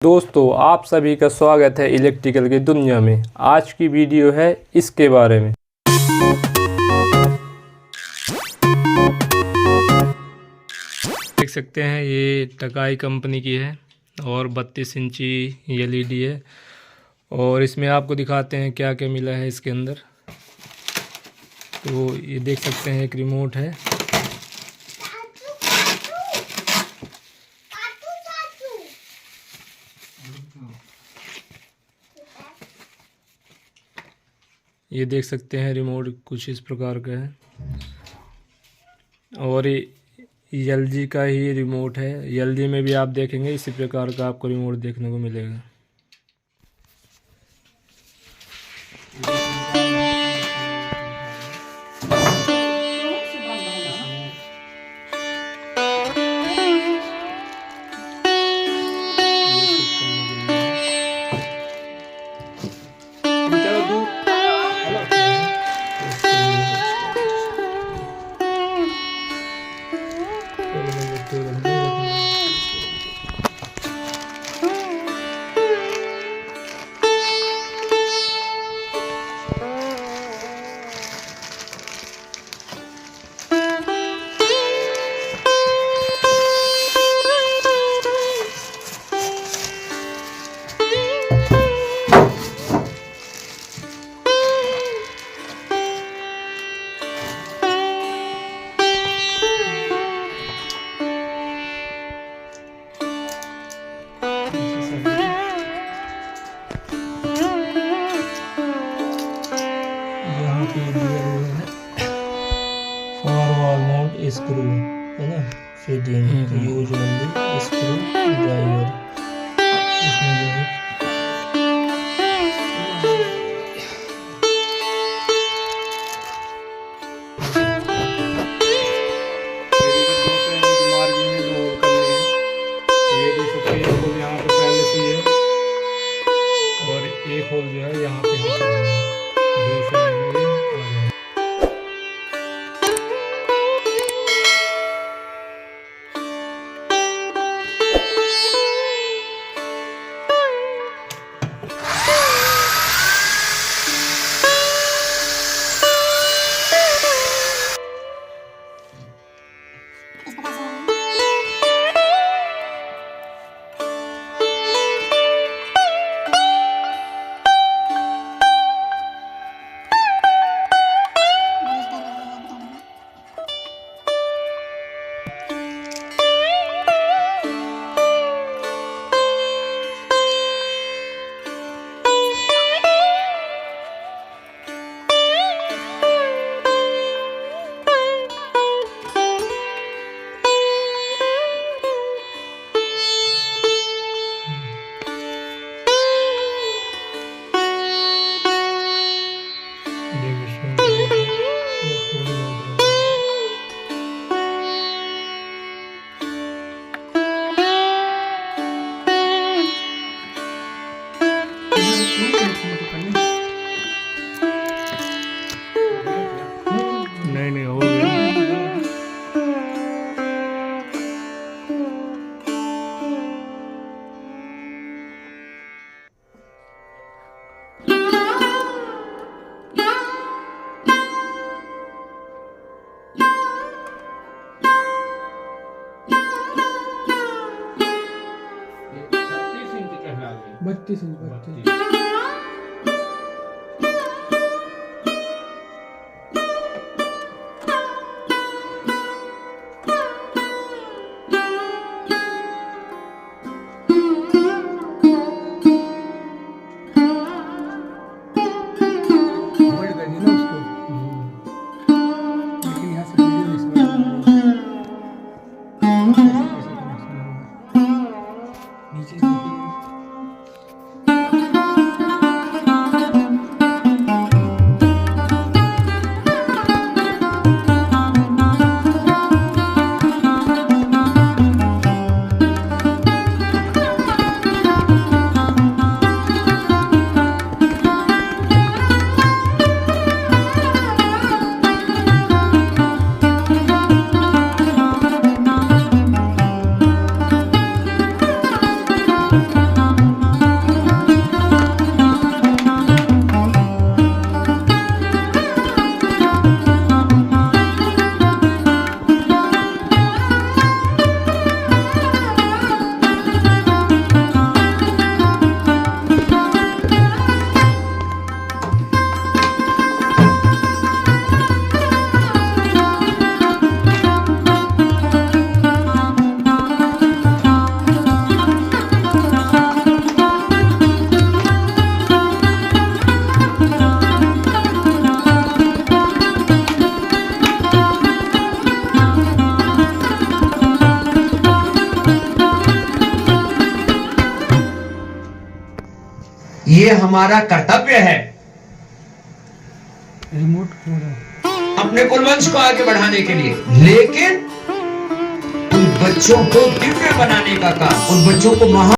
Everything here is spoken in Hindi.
दोस्तों आप सभी का स्वागत है इलेक्ट्रिकल की दुनिया में। आज की वीडियो है इसके बारे में। देख सकते हैं ये टकाई कंपनी की है और 32 इंची एलईडी है और इसमें आपको दिखाते हैं क्या क्या मिला है इसके अंदर। तो ये देख सकते हैं एक रिमोट है, ये देख सकते हैं रिमोट कुछ इस प्रकार का है और ये एलजी का ही रिमोट है। एलजी में भी आप देखेंगे इसी प्रकार का आपको रिमोट देखने को मिलेगा। स्क्रू है ना, फिटिंग यूजुअली स्क्रू ड्राइवर इसमें जो है यहाँ पे पहले से ही है और एक होल जो है यहाँ पे बत्तीस। ये हमारा कर्तव्य है रिमोट अपने कुलवंश को आगे बढ़ाने के लिए, लेकिन उन बच्चों को दिव्य बनाने का काम, उन बच्चों को महान